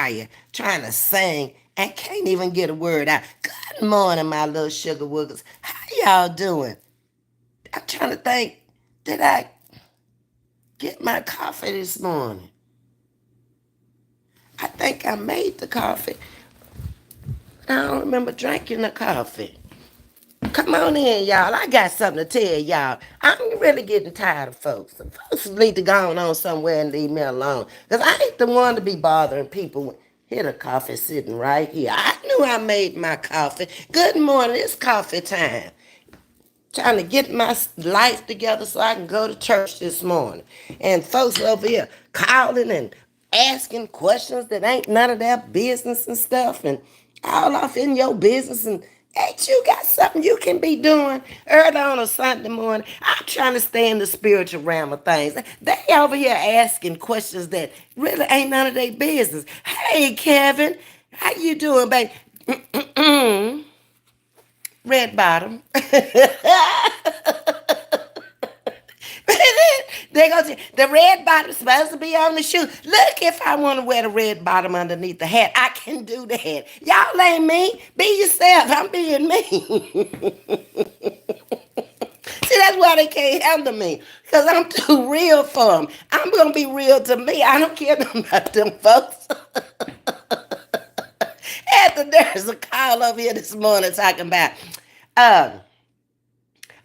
choir trying to sing and can't even get a word out. Good morning, my little sugar woogers. How y'all doing? I'm trying to think, did I get my coffee this morning? I think I made the coffee. I don't remember drinking the coffee. Come on in, y'all. I got something to tell y'all. I'm really getting tired of folks. Folks need to go on somewhere and leave me alone. Because I ain't the one to be bothering people. Here the coffee sitting right here. I knew I made my coffee. Good morning. It's coffee time. Trying to get my life together so I can go to church this morning. And folks over here calling and asking questions that ain't none of their business and stuff, and all off in your business. And ain't you got something you can be doing early on a Sunday morning? I'm trying to stay in the spiritual realm of things. They over here asking questions that really ain't none of their business. Hey, Kevin, how you doing, baby? Red bottom. They go to the red bottom supposed to be on the shoe. Look, if I want to wear the red bottom underneath the hat, I can do that. Y'all ain't me. Be yourself. I'm being me. See, that's why they can't handle me. Because I'm too real for them. I'm going to be real to me. I don't care about them folks. After there's a call over here this morning talking about, uh,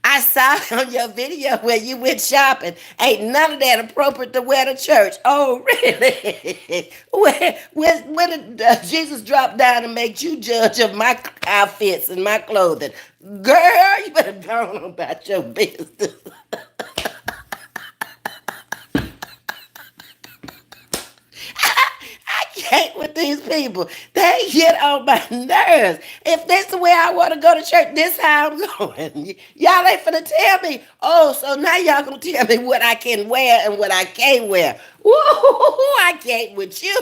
I saw on your video where you went shopping. Ain't none of that appropriate to wear to church. Oh, really? Where did Jesus drop down and make you judge of my outfits and my clothing? Girl, you better go on about your business. I can't with these people. They get on my nerves. If that's the way I want to go to church, this how I'm going. Y'all ain't finna tell me. Oh, so now y'all gonna tell me what I can wear and what I can't wear. Woo, I can't with you.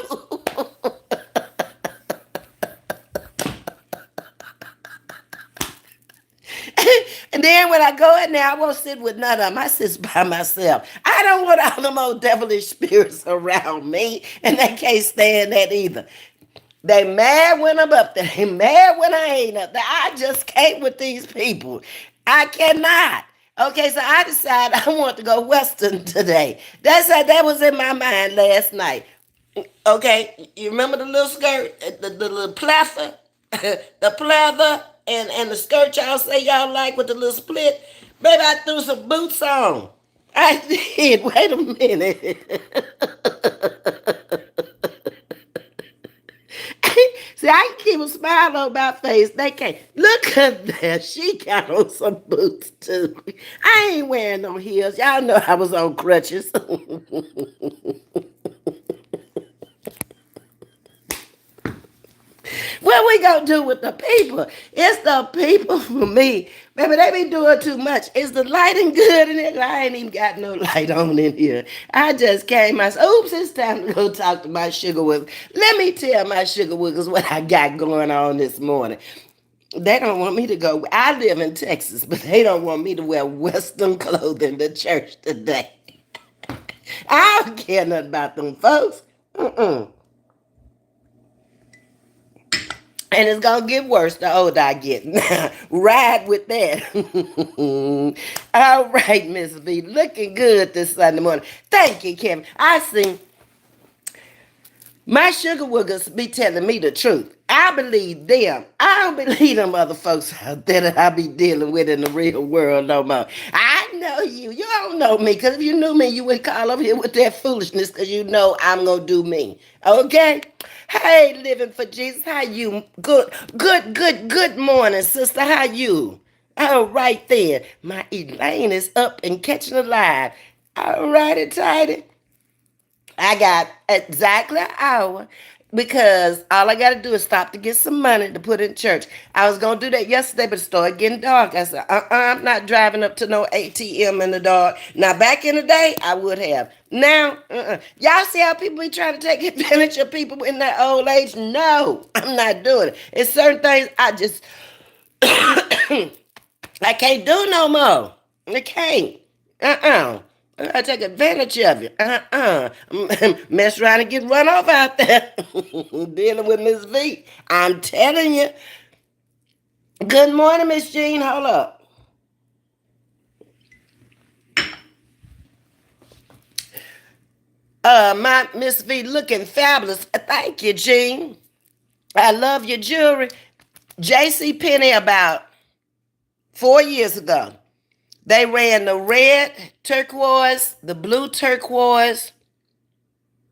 And then when I go in there, I won't sit with none of them. I sit by myself. I don't want all them old devilish spirits around me, and they can't stand that either. They mad when I'm up there. They mad when I ain't up there. I just can't with these people. I cannot. Okay, so I decided I want to go Western today. That was in my mind last night. Okay, you remember the little skirt, the little plaifer, the pleather, and the skirt y'all say y'all like with the little split? Baby, I threw some boots on. I did. Wait a minute. See, I can keep a smile on my face. They can't. Look at that. She got on some boots too. I ain't wearing no heels. Y'all know I was on crutches. What we gonna do with the people? It's the people for me. Baby, they be doing too much. Is the lighting good in it? I ain't even got no light on in here. I just came. I said, oops, it's time to go talk to my sugar wiggles. Let me tell my sugar wiggles what I got going on this morning. They don't want me to go. I live in Texas, but they don't want me to wear Western clothing to church today. I don't care nothing about them folks. Mm-mm. And it's gonna get worse the older I get. Ride with that. All right, Ms.V. Looking good this Sunday morning. Thank you, Kevin. I see my sugar woogers be telling me the truth. I believe them. I don't believe them other folks out there that I be dealing with in the real world no more. I know you. You don't know me, because if you knew me, you wouldn't call over here with that foolishness, because you know I'm going to do me. Okay? Hey, living for Jesus. How you? Good morning, sister. How you? All right then. My Elaine is up and catching a line. All righty, tighty. I got exactly an hour because all I got to do is stop to get some money to put in church. I was going to do that yesterday, but it started getting dark. I said, I'm not driving up to no ATM in the dark. Now, back in the day, I would have. Now, y'all see how people be trying to take advantage of people in their old age? No, I'm not doing it. It's certain things I just, I can't do no more. I can't. Uh-uh. I take advantage of you. Mess around and get run off out there. Dealing with Miss V. I'm telling you. Good morning, Miss Jean. Hold up. My Miss V looking fabulous. Thank you, Jean. I love your jewelry. JC Penney about 4 years ago. They ran the red turquoise, the blue turquoise.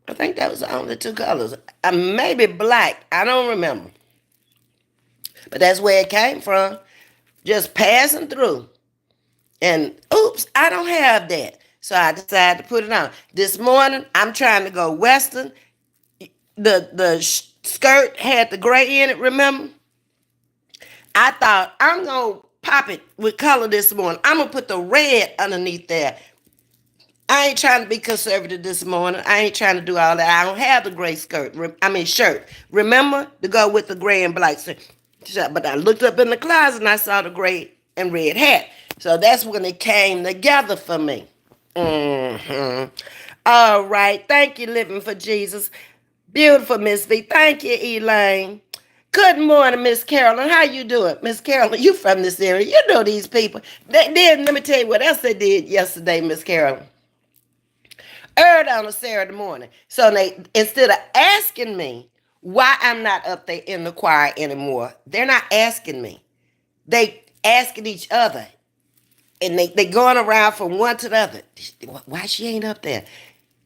I think that was the only two colors. Maybe black. I don't remember. But that's where it came from. Just passing through. And oops, I don't have that. So I decided to put it on. This morning, I'm trying to go Western. The skirt had the gray in it, remember? I thought I'm going to pop it with color this morning. I'm going to put the red underneath there. I ain't trying to be conservative this morning. I ain't trying to do all that. I don't have the gray shirt. Remember to go with the gray and black shirt. But I looked up in the closet and I saw the gray and red hat. So that's when it came together for me. Mm-hmm. All right. Thank you, Living for Jesus. Beautiful, Miss V. Thank you, Elaine. Good morning, Miss Carolyn. How you doing? Miss Carolyn, you from this area. You know these people. They did. Let me tell you what else they did yesterday, Miss Carolyn. Early on a Saturday morning. So they, instead of asking me why I'm not up there in the choir anymore, they're not asking me. They asking each other. And they going around from one to the other. Why she ain't up there?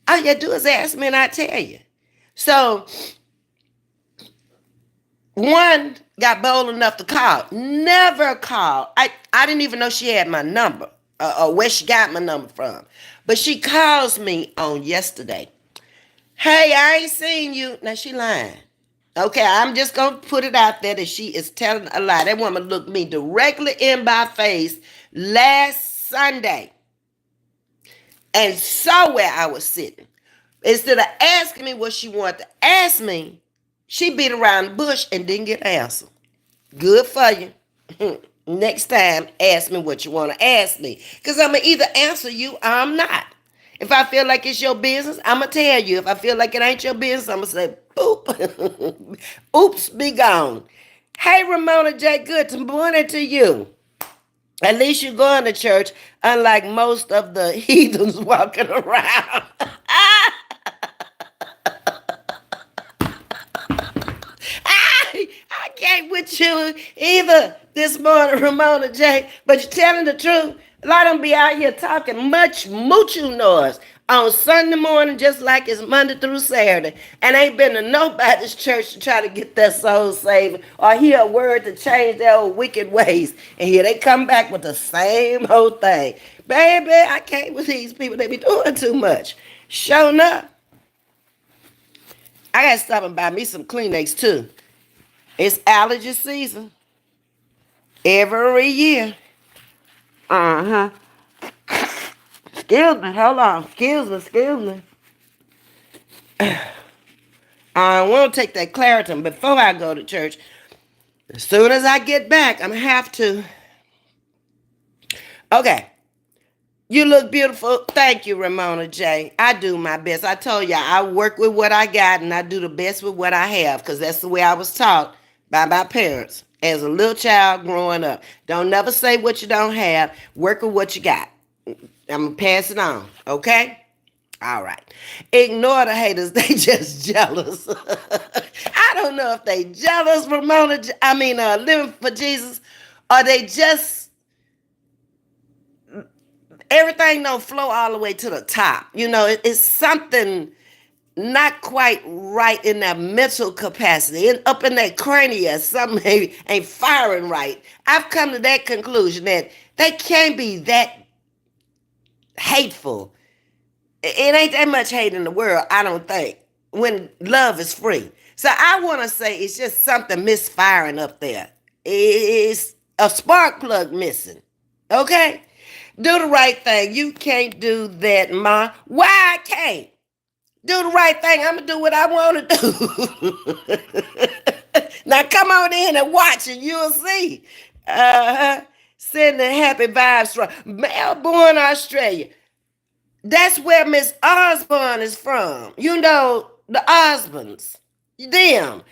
All you do is ask me and I tell you. So one got bold enough to call. Never called. I didn't even know she had my number or where she got my number from. But she calls me on yesterday. Hey, I ain't seen you. Now she lying. Okay, I'm just going to put it out there that she is telling a lie. That woman looked me directly in my face last Sunday and saw where I was sitting. Instead of asking me what she wanted to ask me, she beat around the bush and didn't get an answer. Good for you. Next time, ask me what you want to ask me. Because I'm going to either answer you or I'm not. If I feel like it's your business, I'm going to tell you. If I feel like it ain't your business, I'm going to say, boop. Oops, be gone. Hey, Ramona J. Good morning to you. At least you're going to church, unlike most of the heathens walking around. I can't with you either this morning, Ramona J. But you're telling the truth. A lot of them be out here talking much moochoo noise on Sunday morning, just like it's Monday through Saturday, and ain't been to nobody's church to try to get their soul saved or hear a word to change their old wicked ways. And here they come back with the same old thing. Baby, I can't with these people. They be doing too much. Showing up. I gotta stop and buy me some Kleenex too. It's allergy season. Every year. Uh-huh. Excuse me. Hold on. Excuse me. I want to take that Claritin before I go to church. As soon as I get back, I'm going to have to. Okay. You look beautiful. Thank you, Ramona J. I do my best. I told you I work with what I got and I do the best with what I have because that's the way I was taught by my parents as a little child growing up. Don't never say what you don't have. Work with what you got. I'm going to pass it on. Okay? All right. Ignore the haters. They just jealous. I don't know if they jealous, Ramona. Living for Jesus, or they just everything don't flow all the way to the top. It's something not quite right in that mental capacity and up in that cranium. Something ain't firing right. I've come to that conclusion that they can't be that hateful. It ain't that much hate in the world, I don't think, when love is free. So I want to say it's just something misfiring up there. It's a spark plug missing. Okay? Do the right thing. You can't do that, Ma. Why I can't? Do the right thing. I'm going to do what I want to do. Now come on in and watch and you'll see. Sending happy vibes from Melbourne, Australia. That's where Miss Osborne is from. You know, the Osborns. Them.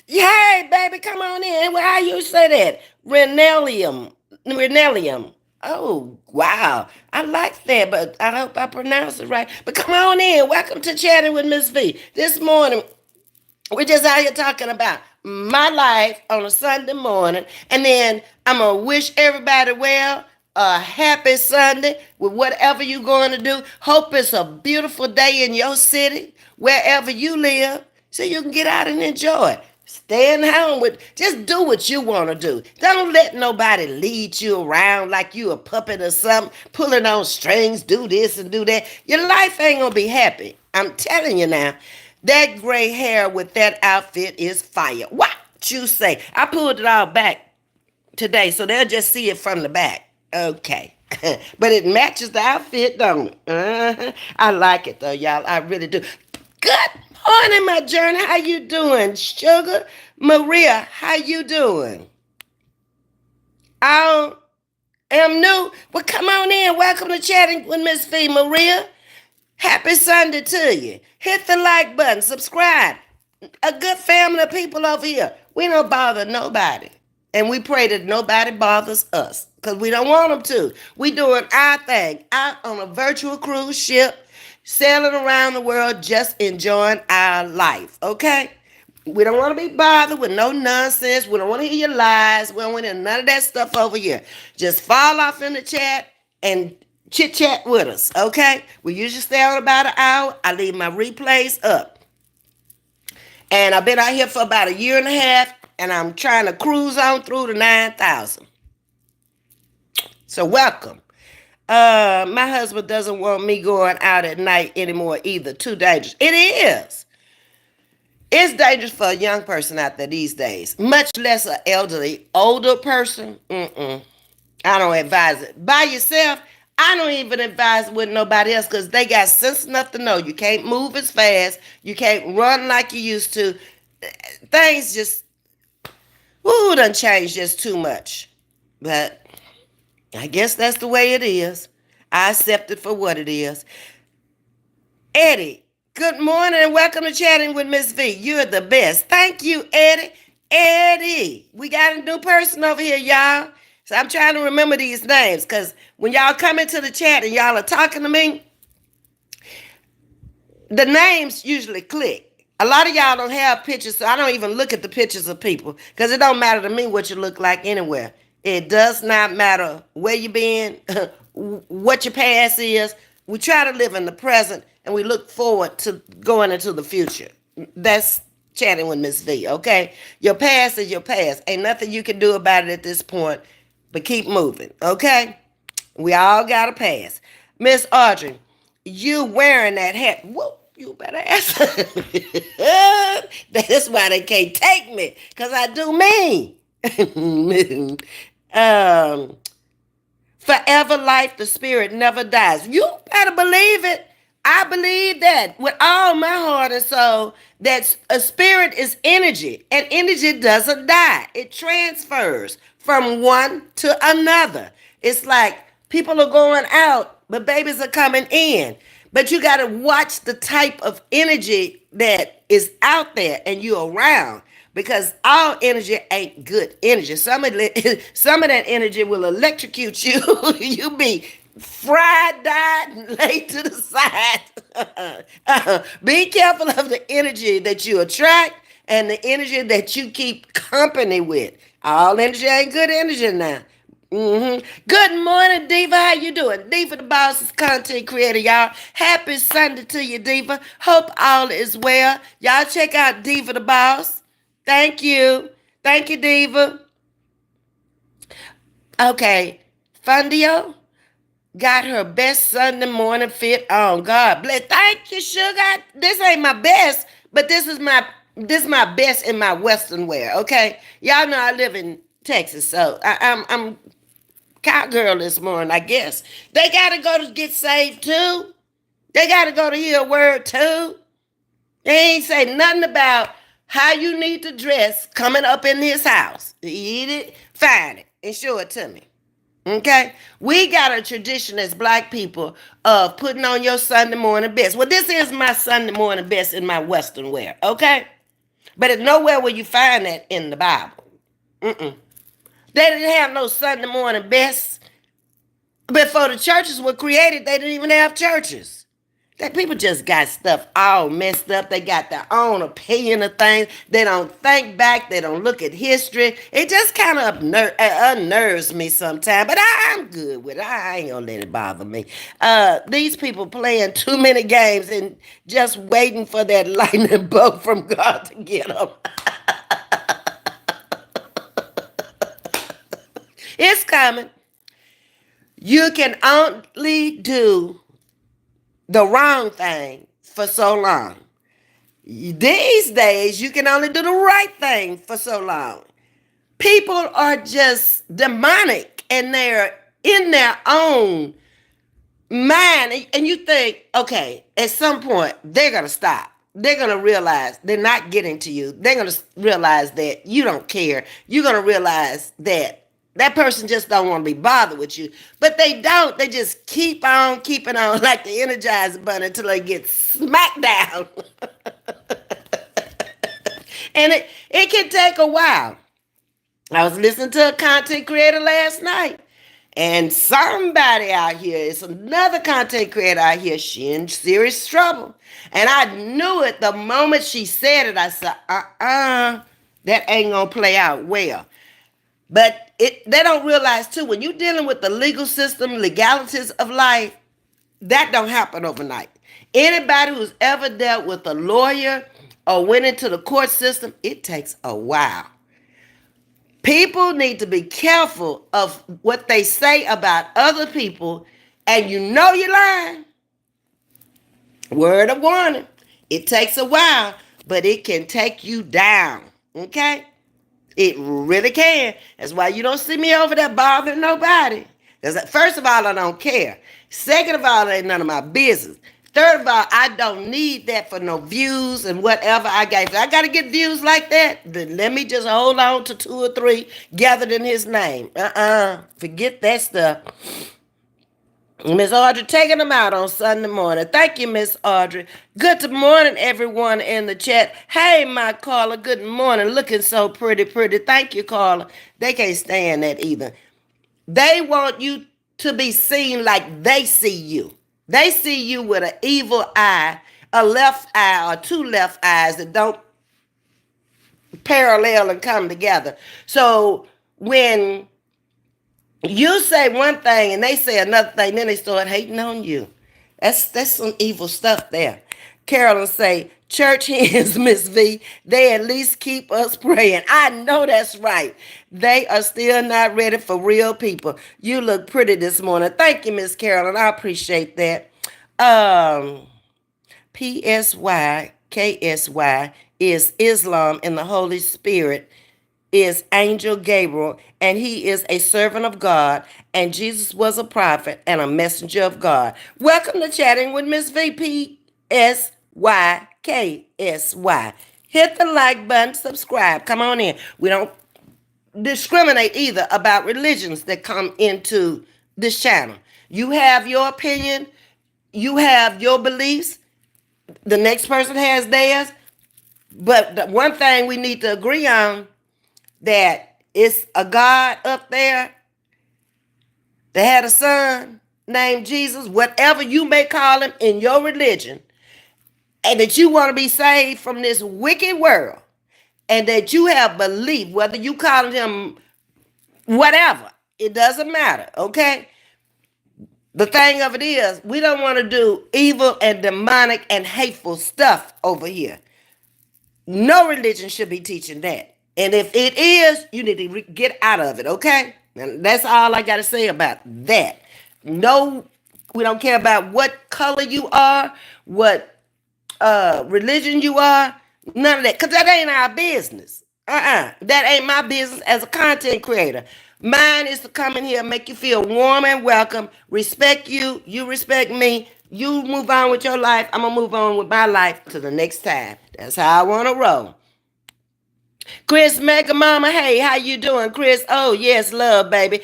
Hey, baby, come on in. Well, how you say that? Renelium. Renelium. Oh, wow. I like that, but I hope I pronounced it right. But come on in. Welcome to Chatting with Ms. V. This morning, we're just out here talking about my life on a Sunday morning. And then I'm going to wish everybody well, a happy Sunday with whatever you're going to do. Hope it's a beautiful day in your city, wherever you live, so you can get out and enjoy. Staying home with, just do what you want to do. Don't let nobody lead you around like you a puppet or something, pulling on strings, do this and do that. Your life ain't going to be happy. I'm telling you now. That gray hair with that outfit is fire. What you say? I pulled it all back today, so they'll just see it from the back. Okay. But it matches the outfit, don't it? I like it though, y'all. I really do. Good morning, my journey. How you doing, Sugar? Maria, how you doing? I am new. Well, come on in. Welcome to Chatting with Ms.V. Maria. Happy Sunday to you. Hit the like button, subscribe. A good family of people over here. We don't bother nobody. And we pray that nobody bothers us because we don't want them to. We doing our thing out on a virtual cruise ship, sailing around the world, just enjoying our life, okay? We don't want to be bothered with no nonsense. We don't want to hear your lies. We don't want to hear none of that stuff over here. Just fall off in the chat and chit chat with us, okay? We usually stay on about an hour. I leave my replays up. And I've been out here for about a year and a half, and I'm trying to cruise on through the 9,000. So welcome. My husband doesn't want me going out at night anymore either. Too dangerous. It is. It's dangerous for a young person out there these days, much less an elderly, older person. I don't advise it. By yourself, I don't even advise it with nobody else because they got sense enough to know you can't move as fast. You can't run like you used to. Things just, done changed just too much. But I guess that's the way it is. I accept it for what it is. Eddie, good morning and welcome to Chatting with Ms. V. You're the best. Thank you, Eddie. Eddie, we got a new person over here, y'all. So I'm trying to remember these names because when y'all come into the chat and y'all are talking to me, the names usually click. A lot of y'all don't have pictures, so I don't even look at the pictures of people because it don't matter to me what you look like anywhere. It does not matter where you been, what your past is. We try to live in the present and we look forward to going into the future. That's Chatting with Ms. V, okay? Your past is your past. Ain't nothing you can do about it at this point, but keep moving, okay? We all got a pass. Miss Audrey, you wearing that hat. Whoa, you better ask. That's why they can't take me, because I do mean. um, Forever life, the spirit never dies. You better believe it. I believe that with all my heart and soul, that a spirit is energy, and energy doesn't die. It transfers from one to another. It's like people are going out, but babies are coming in. But you got to watch the type of energy that is out there and you're around because all energy ain't good energy. Some of that energy will electrocute you. You be fried, died, and laid to the side. Be careful of the energy that you attract and the energy that you keep company with. All energy ain't good energy now. Good morning, Diva. How you doing? Diva the boss is content creator, y'all. Happy Sunday to you, Diva. Hope all is well. Y'all check out Diva the boss. Thank you. Thank you, Diva. Okay. Fundio got her best Sunday morning fit on. God bless. Thank you, sugar. This ain't my best, but this my best in my Western wear. Okay. Y'all know I live in Texas, so I'm cowgirl this morning, I guess. They gotta go to get saved too. They gotta go to hear a word too. They ain't say nothing about how you need to dress coming up in this house. Eat it, find it, and show it to me. Okay? We got a tradition as black people of putting on your Sunday morning best. Well, this is my Sunday morning best in my Western wear. Okay? But it's nowhere where you find that in the Bible. Mm-mm. They didn't have no Sunday morning best. Before the churches were created, they didn't even have churches. That people just got stuff all messed up. They got their own opinion of things. They don't think back. They don't look at history. It just kind of unnerves me sometimes. But I'm good with it. I ain't gonna let it bother me. These people playing too many games and just waiting for that lightning bolt from God to get them. It's coming. You can only do the wrong thing for so long. These days, you can only do the right thing for so long. People are just demonic and they're in their own mind. And you think, okay, at some point, they're going to stop. They're going to realize they're not getting to you. They're going to realize that you don't care. You're going to realize that that person just don't want to be bothered with you. But they don't. They just keep on keeping on like the Energizer Bunny until they get smacked down. And it can take a while. I was listening to a content creator last night. And somebody out here, it's another content creator out here, she in serious trouble. And I knew it the moment she said it. I said, that ain't gonna play out well. But they don't realize too, when you're dealing with the legal system, legalities of life, that don't happen overnight. Anybody who's ever dealt with a lawyer or went into the court system, it takes a while. People need to be careful of what they say about other people, and you know you're lying. Word of warning. It takes a while, but it can take you down. Okay? It really can. That's why you don't see me over there bothering nobody. Because first of all, I don't care. Second of all, it ain't none of my business. Third of all, I don't need that for no views and whatever I got. If I got to get views like that, then let me just hold on to 2 or 3 gathered in his name. Forget that stuff. Miss Audrey taking them out on Sunday morning. Thank you, Miss Audrey. Good morning, everyone in the chat. Hey, my caller. Good morning. Looking so pretty. Thank you, caller. They can't stand that either. They want you to be seen like they see you. They see you with an evil eye, a left eye, or 2 left eyes that don't parallel and come together. So when you say one thing and they say another thing, then they start hating on you. That's some evil stuff there. Carolyn say, church hands, Ms. V, they at least keep us praying. I know that's right. They are still not ready for real people. You look pretty this morning. Thank you, Miss Carolyn. I appreciate that. PSY, KSY is Islam and the Holy Spirit is Angel Gabriel, and he is a servant of God, and Jesus was a prophet and a messenger of God. Welcome to Chatting with Ms. V, PSYKSY. Hit the like button, subscribe. Come on in. We don't discriminate either about religions that come into this channel. You have your opinion, you have your beliefs, the next person has theirs, but the one thing we need to agree on, that it's a God up there that had a son named Jesus, whatever you may call him in your religion, and that you want to be saved from this wicked world, and that you have belief, whether you call him whatever, it doesn't matter, okay? The thing of it is, we don't want to do evil and demonic and hateful stuff over here. No religion should be teaching that. And if it is, you need to get out of it, okay? And that's all I got to say about that. No, we don't care about what color you are, what religion you are, none of that. Because that ain't our business. That ain't my business as a content creator. Mine is to come in here and make you feel warm and welcome, respect you, you respect me. You move on with your life, I'm going to move on with my life to the next time. That's how I want to roll. Chris Mega Mama, hey, how you doing, Chris? Oh, yes, love, baby.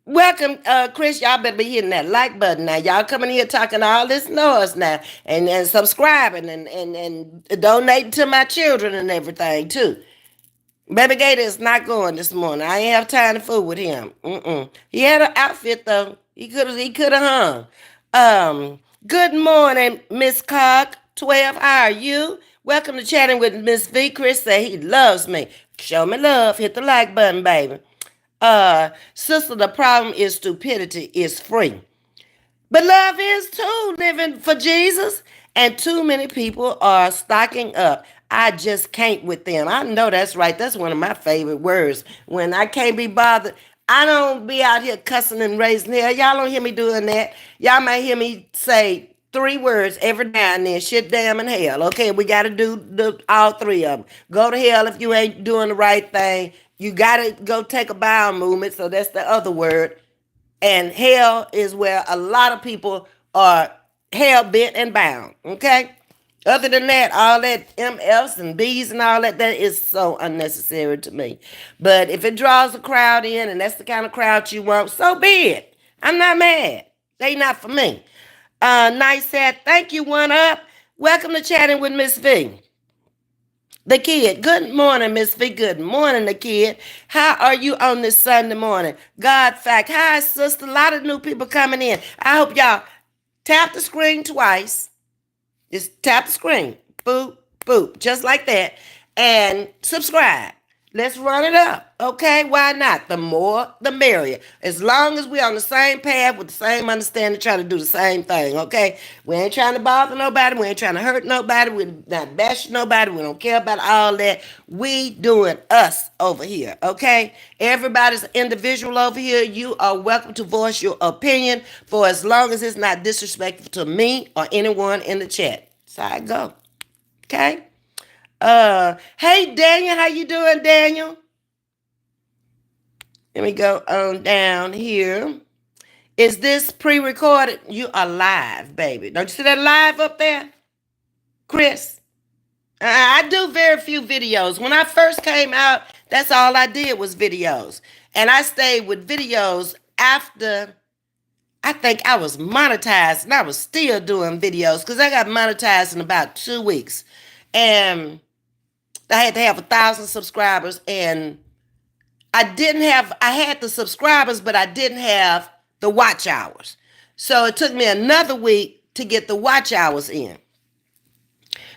Welcome, Chris. Y'all better be hitting that like button now. Y'all coming here talking all this noise now, and subscribing and donating to my children and everything too. Baby Gator is not going this morning. I ain't have time to fool with him. He had an outfit though. He could have hung. Good morning, Miss Cock 12. How are you? Welcome to chatting with Ms.V. Chris said he loves me. Show me love. Hit the like button, baby. Sister, the problem is stupidity is free. But love is too, living for Jesus. And too many people are stocking up. I just can't with them. I know that's right. That's one of my favorite words. When I can't be bothered, I don't be out here cussing and raising hell. Y'all don't hear me doing that. Y'all might hear me say 3 words every now and then. Shit, damn, and hell. Okay, we got to do all 3 of them. Go to hell if you ain't doing the right thing. You got to go take a bowel movement. So that's the other word. And hell is where a lot of people are hell bent and bound. Okay? Other than that, all that MFs and B's and all that, that is so unnecessary to me. But if it draws a crowd in and that's the kind of crowd you want, so be it. I'm not mad. They not for me. Nice said, thank you, One Up. Welcome to Chatting with Miss V. The kid. Good morning, Miss V. Good morning, the kid. How are you on this Sunday morning? God fact. Hi, sister. A lot of new people coming in. I hope y'all tap the screen twice. Just tap the screen. Boop, boop. Just like that. And subscribe. Let's run it up. Okay? Why not? The more, the merrier. As long as we're on the same path with the same understanding, trying to do the same thing. Okay? We ain't trying to bother nobody. We ain't trying to hurt nobody. We're not bashing nobody. We don't care about all that. We doing us over here. Okay? Everybody's individual over here. You are welcome to voice your opinion for as long as it's not disrespectful to me or anyone in the chat. So I go. Okay? Hey Daniel, how you doing, Daniel? Let me go on down here. Is this pre-recorded? You are live, baby. Don't you see that live up there, Chris? I do very few videos. When I first came out, that's all I did was videos. And I stayed with videos after I think I was monetized, and I was still doing videos because I got monetized in about 2 weeks. And I had to have 1,000 subscribers, and I had the subscribers, but I didn't have the watch hours. So it took me another week to get the watch hours in.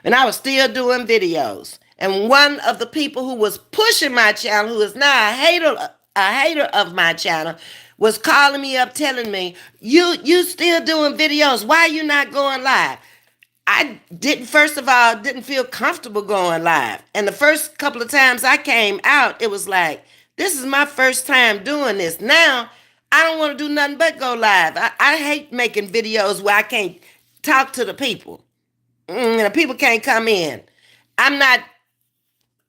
And I was still doing videos. And one of the people who was pushing my channel, who is now a hater of my channel, was calling me up telling me, you still doing videos. Why are you not going live? I first of all, didn't feel comfortable going live. And the first couple of times I came out, it was like, this is my first time doing this. Now, I don't want to do nothing but go live. I hate making videos where I can't talk to the people. The people can't come in. I'm not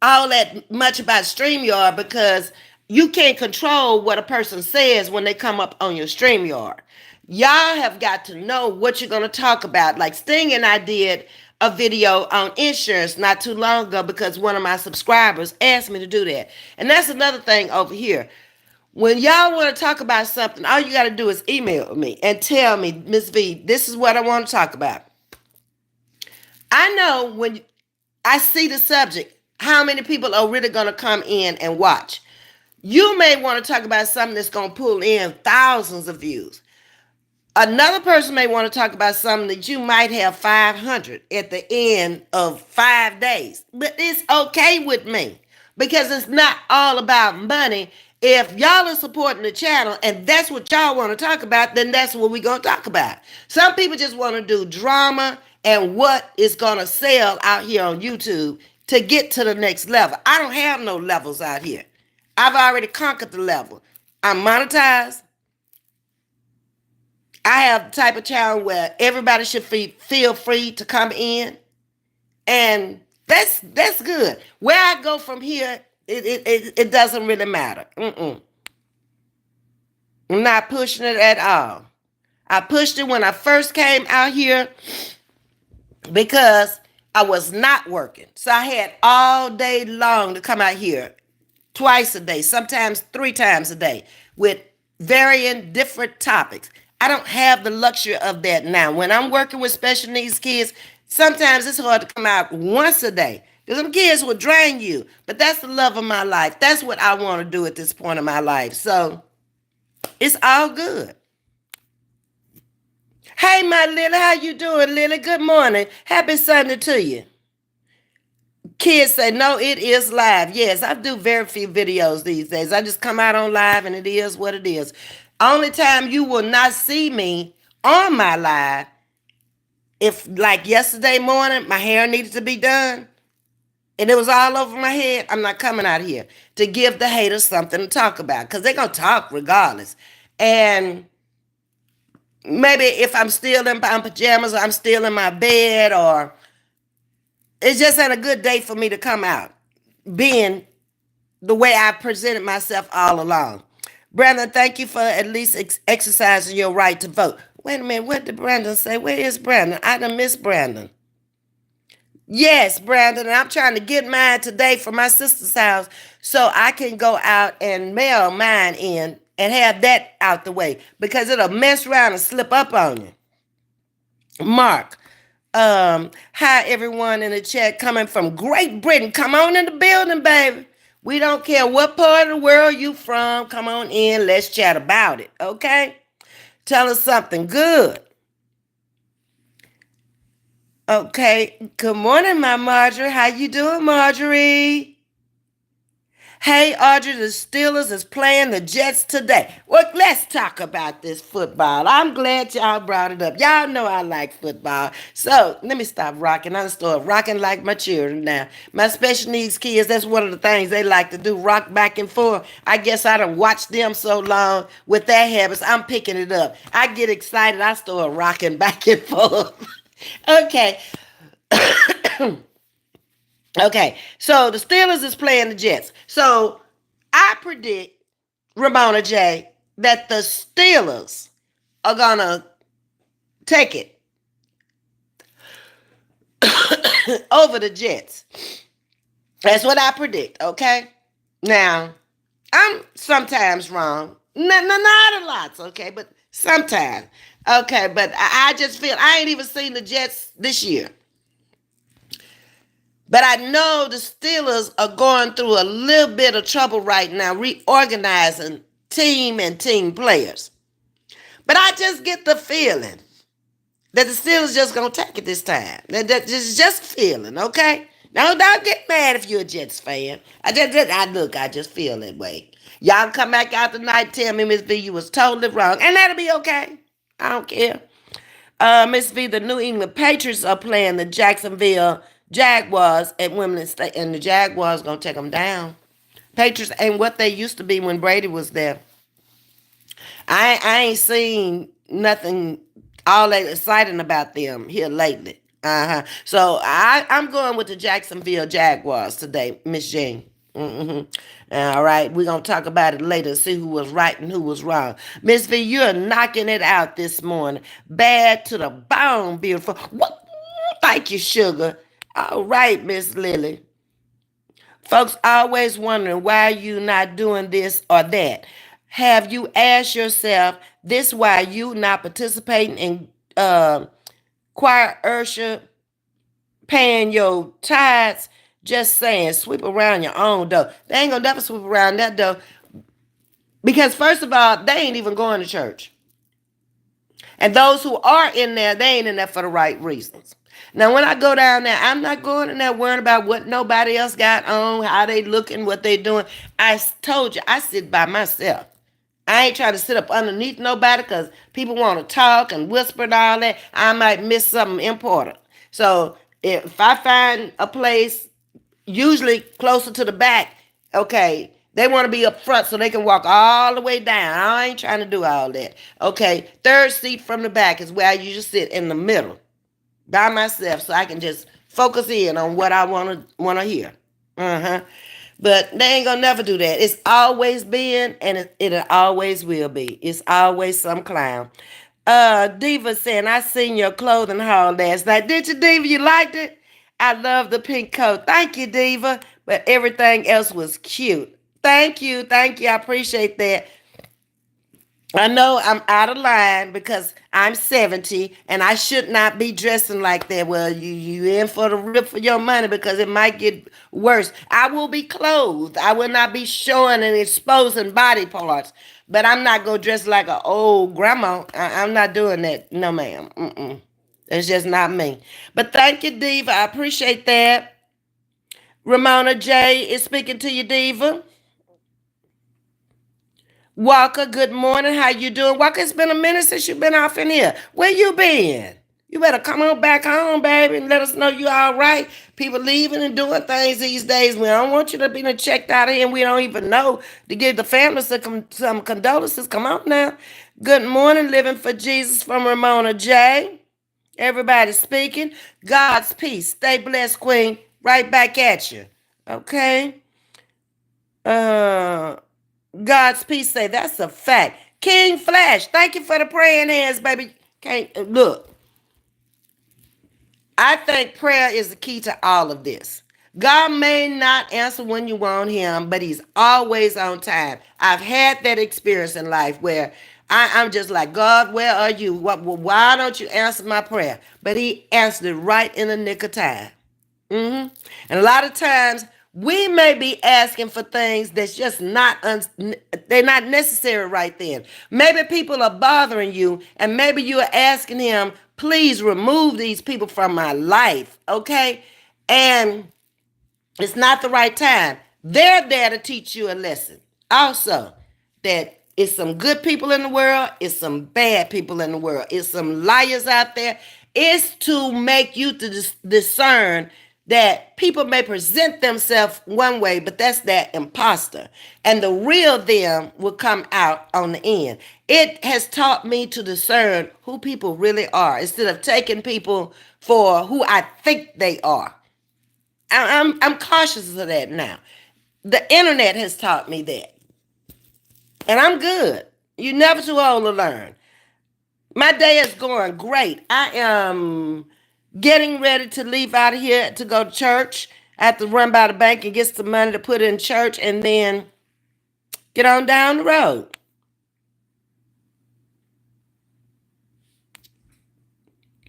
all that much about StreamYard because you can't control what a person says when they come up on your StreamYard. Y'all have got to know what you're going to talk about. Like Sting and I did a video on insurance not too long ago because one of my subscribers asked me to do that. And that's another thing over here. When y'all want to talk about something, all you got to do is email me and tell me, Ms. V, this is what I want to talk about. I know when I see the subject, how many people are really going to come in and watch. You may want to talk about something that's going to pull in thousands of views. Another person may want to talk about something that you might have 500 at the end of 5 days. But it's okay with me because it's not all about money. If y'all are supporting the channel and that's what y'all want to talk about, then that's what we're going to talk about. Some people just want to do drama and what is going to sell out here on YouTube to get to the next level. I don't have no levels out here. I've already conquered the level. I'm monetized. I have the type of channel where everybody should feel free to come in. And that's good. Where I go from here, it doesn't really matter. I'm not pushing it at all. I pushed it when I first came out here because I was not working. So I had all day long to come out here twice a day, sometimes 3 times a day with varying different topics. I don't have the luxury of that now. When I'm working with special needs kids, sometimes it's hard to come out once a day because them kids will drain you. But that's the love of my life. That's what I want to do at this point in my life. So it's all good. Hey, my Lily, how you doing, Lily? Good morning. Happy Sunday to you. Kids say, no, it is live. Yes, I do very few videos these days. I just come out on live and it is what it is. Only time you will not see me on my live, if like yesterday morning, my hair needed to be done and it was all over my head, I'm not coming out here to give the haters something to talk about because they're going to talk regardless. And maybe if I'm still in my pajamas or I'm still in my bed or it's just ain't a good day for me to come out being the way I presented myself all along. Brandon, thank you for at least exercising your right to vote. Wait a minute, what did Brandon say? Where is Brandon? I done missed Brandon. Yes, Brandon, and I'm trying to get mine today from my sister's house so I can go out and mail mine in and have that out the way because it'll mess around and slip up on you. Mark, hi everyone in the chat coming from Great Britain. Come on in the building, baby. We don't care what part of the world you from. Come on in. Let's chat about it. Okay? Tell us something good. Okay. Good morning, my Marjorie. How you doing, Marjorie? Hey, Audrey, the Steelers is playing the Jets today. Well, let's talk about this football. I'm glad y'all brought it up. Y'all know I like football. So let me stop rocking. I start rocking like my children now. My special needs kids, that's one of the things they like to do, rock back and forth. I guess I done watched them so long with their habits. I'm picking it up. I get excited. I start rocking back and forth. Okay. Okay, so the Steelers is playing the Jets. So I predict, Ramona J, that the Steelers are gonna take it over the Jets. That's what I predict, okay? Now, I'm sometimes wrong. Not a lot, okay, but sometimes. Okay, but I just feel I ain't even seen the Jets this year. But I know the Steelers are going through a little bit of trouble right now, reorganizing team and team players. But I just get the feeling that the Steelers just gonna take it this time. That just feeling, okay? Now don't get mad if you're a Jets fan. I just feel that way. Y'all come back out tonight and tell me, Ms.V, you was totally wrong. And that'll be okay. I don't care. Ms.V, the New England Patriots are playing the Jacksonville Jaguars at Wembley State, and the Jaguars gonna take them down. Patriots ain't what they used to be when Brady was there. I ain't seen nothing all that exciting about them here lately. So I'm going with the Jacksonville Jaguars today, Miss Jean. All right, we're gonna talk about it later, see who was right and who was wrong. Miss V, you're knocking it out this morning. Bad to the bone, beautiful. What? Thank you, sugar. All right, Miss Lily. Folks always wondering why you not doing this or that. Have you asked yourself this why you not participating in choir usher, paying your tithes? Just saying, sweep around your own door. They ain't gonna never sweep around that door because first of all, they ain't even going to church. And those who are in there, they ain't in there for the right reasons. Now, when I go down there, I'm not going in there worrying about what nobody else got on, how they looking, what they doing. I told you, I sit by myself. I ain't trying to sit up underneath nobody because people want to talk and whisper and all that. I might miss something important. So if I find a place, usually closer to the back, okay, they want to be up front so they can walk all the way down. I ain't trying to do all that. Okay, third seat from the back is where I usually sit in the middle by myself so I can just focus in on what I wanna hear. But they ain't gonna never do that. It's always been and it always will be. It's always some clown. Diva saying, I seen your clothing haul last night. Did you, Diva? You liked it? I love the pink coat. Thank you, Diva. But everything else was cute. Thank you. Thank you. I appreciate that. I know I'm out of line because I'm 70 and I should not be dressing like that. Well, you in for the rip for your money because it might get worse. I will be clothed. I will not be showing and exposing body parts. But I'm not gonna dress like an old grandma. I'm not doing that. No, ma'am. Mm-mm. It's just not me. But thank you, Diva. I appreciate that. Ramona J is speaking to you, Diva. Walker, good morning. How you doing? Walker, it's been a minute since you've been off in here. Where you been? You better come on back home, baby, and let us know you all right. People leaving and doing things these days. We don't want you to be checked out of here and we don't even know to give the families some condolences. Come on now. Good morning, living for Jesus from Ramona J. Everybody speaking. God's peace. Stay blessed, Queen. Right back at you. Okay. Uh God's peace say that's a fact. King Flash, thank you for the praying hands, baby. Can't look. I think prayer is the key to all of this. God may not answer when you want him, but he's always on time. I've had that experience in life where I'm just like, God, where are you? Why don't you answer my prayer? But he answered it right in the nick of time. And a lot of times we may be asking for things that's just they're not necessary right then. Maybe people are bothering you and maybe you are asking him, please remove these people from my life, okay? And it's not the right time. They're there to teach you a lesson. Also, that it's some good people in the world, it's some bad people in the world, it's some liars out there. It's to make you to discern that people may present themselves one way, but that's that imposter. And the real them will come out on the end. It has taught me to discern who people really are instead of taking people for who I think they are. I'm cautious of that now. The internet has taught me that. And I'm good. You're never too old to learn. My day is going great. I am getting ready to leave out of here to go to church. I have to run by the bank and get some money to put in church and then get on down the road.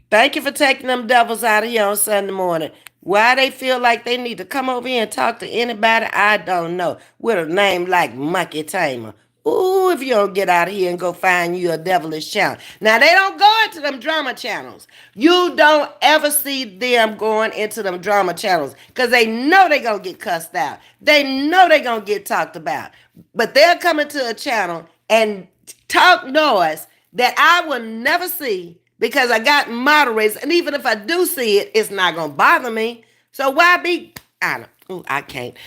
Thank you for taking them devils out of here on Sunday morning. Why they feel like they need to come over here and talk to anybody, I don't know. With a name like Monkey Tamer. Ooh, if you don't get out of here and go find you a devilish channel. Now, they don't go into them drama channels. You don't ever see them going into them drama channels because they know they're going to get cussed out. They know they're going to get talked about. But they'll come into a channel and talk noise that I will never see because I got moderators. And even if I do see it, it's not going to bother me. So why be, I don't, ooh, I can't.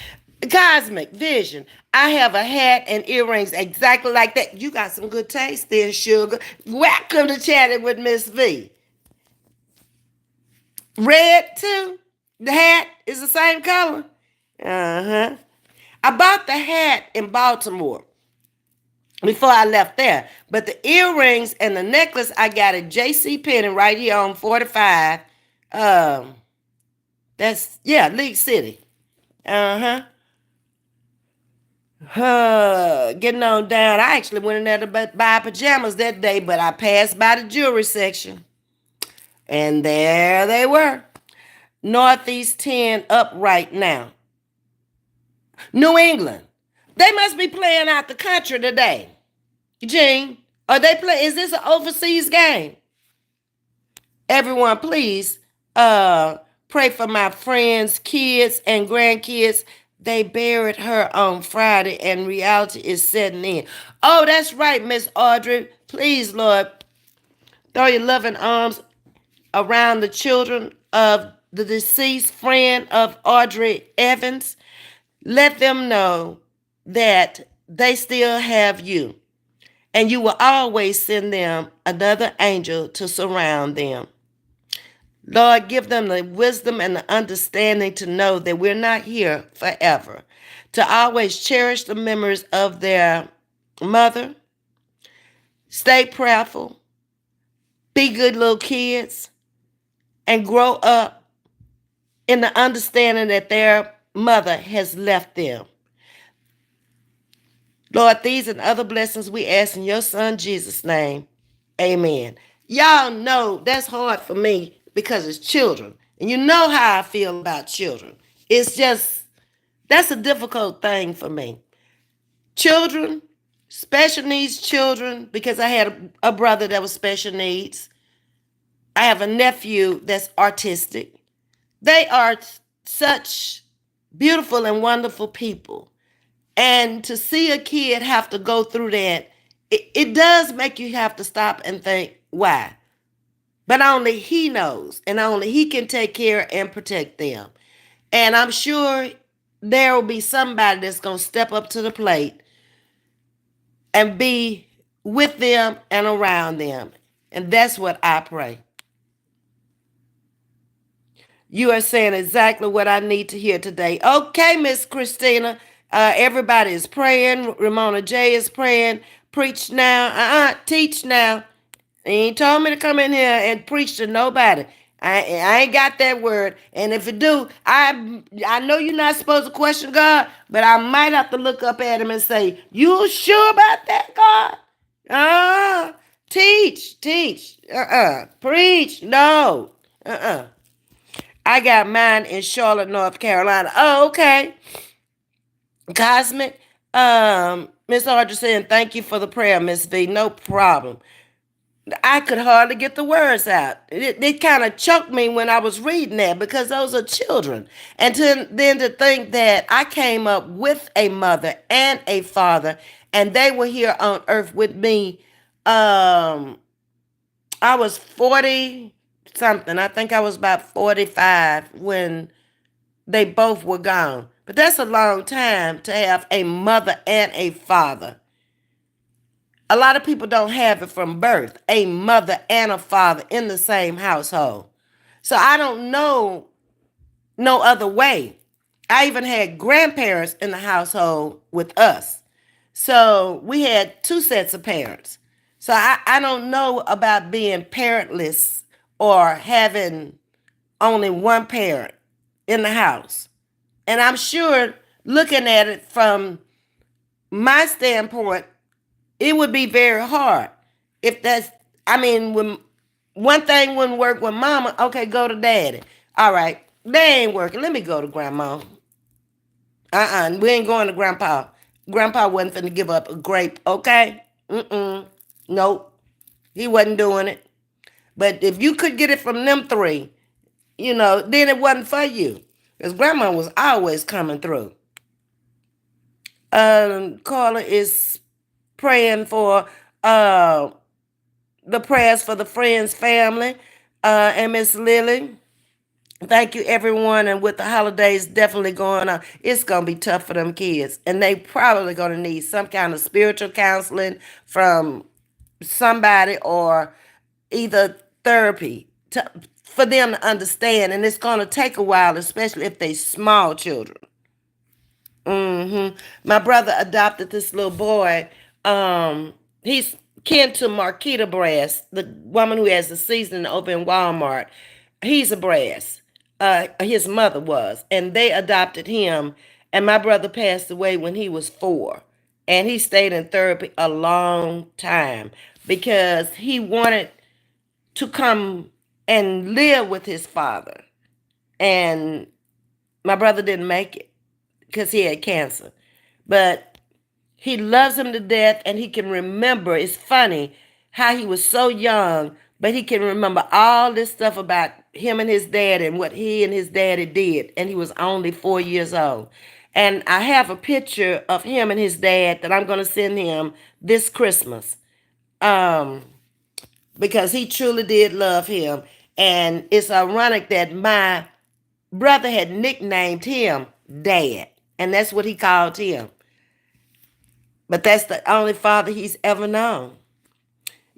Cosmic Vision. I have a hat and earrings exactly like that. You got some good taste there, sugar. Welcome to Chatting with Ms.V. Red too. The hat is the same color. Uh-huh. I bought the hat in Baltimore before I left there. But the earrings and the necklace I got at J.C. Penney right here on 45. That's, yeah, League City. Uh-huh. Getting on down. I actually went in there to buy pajamas that day, but I passed by the jewelry section. And there they were. Northeast 10 up right now. New England. They must be playing out the country today. Gene, are they play? Is this an overseas game? Everyone, please pray for my friends, kids, and grandkids. They buried her on Friday and reality is setting in. Oh, that's right, Miss Audrey. Please, Lord, throw your loving arms around the children of the deceased friend of Audrey Evans. Let them know that they still have you. And you will always send them another angel to surround them. Lord, give them the wisdom and the understanding to know that we're not here forever. To always cherish the memories of their mother. Stay prayerful. Be good little kids. And grow up in the understanding that their mother has left them. Lord, these and other blessings we ask in your son Jesus' name. Amen. Y'all know that's hard for me because it's children. And you know how I feel about children. It's just, that's a difficult thing for me. Children, special needs children, because I had a brother that was special needs. I have a nephew that's autistic. They are such beautiful and wonderful people. And to see a kid have to go through that, it does make you have to stop and think, why? But only he knows, and only he can take care and protect them. And I'm sure there will be somebody that's going to step up to the plate and be with them and around them. And that's what I pray. You are saying exactly what I need to hear today. Okay, Miss Christina. Everybody is praying. Ramona J is praying. Preach now. Teach now. He ain't told me to come in here and preach to nobody. I ain't got that word. And if it do, I know you're not supposed to question God, but I might have to look up at him and say, you sure about that, God? Teach. Preach. No. I got mine in Charlotte, North Carolina. Oh, okay. Cosmic. Miss Audrey saying, thank you for the prayer, Miss V. No problem. I could hardly get the words out. It kind of choked me when I was reading that because those are children. And then to think that I came up with a mother and a father, and they were here on earth with me. I was 40 something. I think I was about 45 when they both were gone. But that's a long time to have a mother and a father. A lot of people don't have it from birth, a mother and a father in the same household. So I don't know no other way. I even had grandparents in the household with us. So we had two sets of parents. So I don't know about being parentless or having only one parent in the house. And I'm sure looking at it from my standpoint, it would be very hard. If that's, I mean, when one thing wouldn't work with mama, okay, go to daddy. All right, they ain't working. Let me go to grandma. We ain't going to grandpa. Grandpa wasn't finna give up a grape, okay? Nope. He wasn't doing it. But if you could get it from them three, then it wasn't for you. Because grandma was always coming through. Carla is praying for the prayers for the friends, family, and Miss Lily. Thank you, everyone. And with the holidays definitely going on, it's going to be tough for them kids. And they probably going to need some kind of spiritual counseling from somebody or either therapy for them to understand. And it's going to take a while, especially if they small children. My brother adopted this little boy. He's kin to Marquita Brass, the woman who has the season open Walmart. He's a Brass. His mother was, and they adopted him. And my brother passed away when he was 4, and he stayed in therapy a long time because he wanted to come and live with his father. And my brother didn't make it because he had cancer. But he loves him to death, and he can remember. It's funny how he was so young, but he can remember all this stuff about him and his dad and what he and his daddy did. And he was only 4 years old. And I have a picture of him and his dad that I'm going to send him this Christmas. Because he truly did love him. And it's ironic that my brother had nicknamed him Dad. And that's what he called him. But that's the only father he's ever known.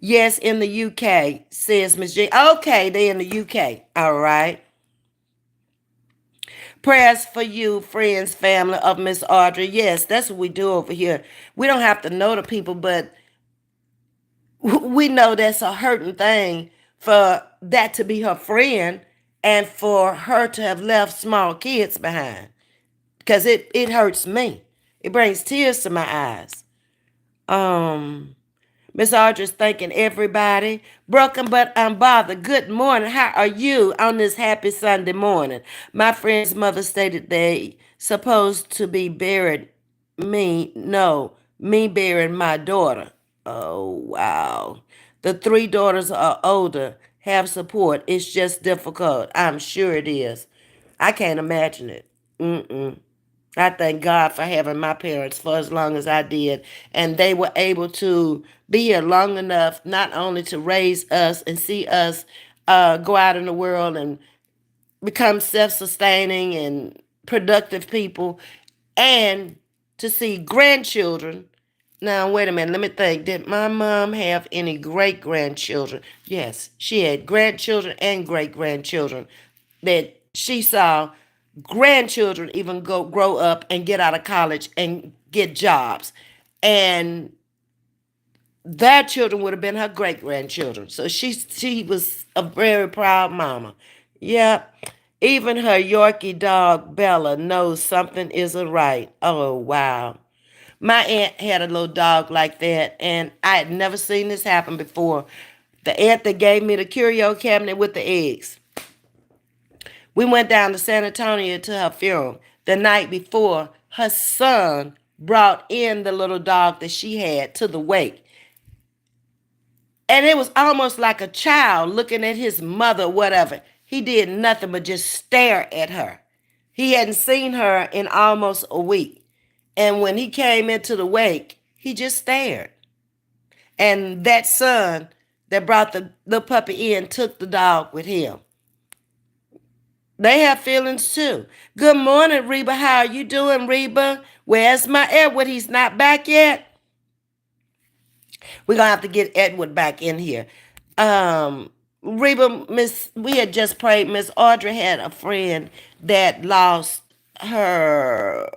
Yes, in the UK, says Miss J. Okay, they're in the UK. All right. Prayers for you, friends, family of Miss Audrey. Yes, that's what we do over here. We don't have to know the people, but we know that's a hurting thing for that to be her friend and for her to have left small kids behind. Because it hurts me. It brings tears to my eyes. Um, Miss Audrey's thanking everybody. Broken but unbothered. Good morning. How are you on this happy Sunday morning? My friend's mother stated they supposed to be buried me. No, me burying my daughter. Oh, wow. The three daughters are older, have support. It's just difficult. I'm sure it is. I can't imagine it. Mm-mm. I thank God for having my parents for as long as I did. And they were able to be here long enough not only to raise us and see us go out in the world and become self sustaining and productive people, and to see grandchildren. Now, wait a minute, let me think. Did my mom have any great grandchildren? Yes, she had grandchildren and great grandchildren that she saw grandchildren even go grow up and get out of college and get jobs. And their children would have been her great grandchildren. So she was a very proud mama. Yep. Even her Yorkie dog Bella knows something isn't right. Oh wow. My aunt had a little dog like that, and I had never seen this happen before. The aunt that gave me the curio cabinet with the eggs. We went down to San Antonio to her funeral. The night before, her son brought in the little dog that she had to the wake. And it was almost like a child looking at his mother, whatever. He did nothing but just stare at her. He hadn't seen her in almost a week. And when he came into the wake, he just stared. And that son that brought the little puppy in took the dog with him. They have feelings too. Good morning, Reba. How are you doing, Reba? Where's my Edward? He's not back yet. We're gonna have to get Edward back in here. Reba, we had just prayed. Miss Audrey had a friend that lost her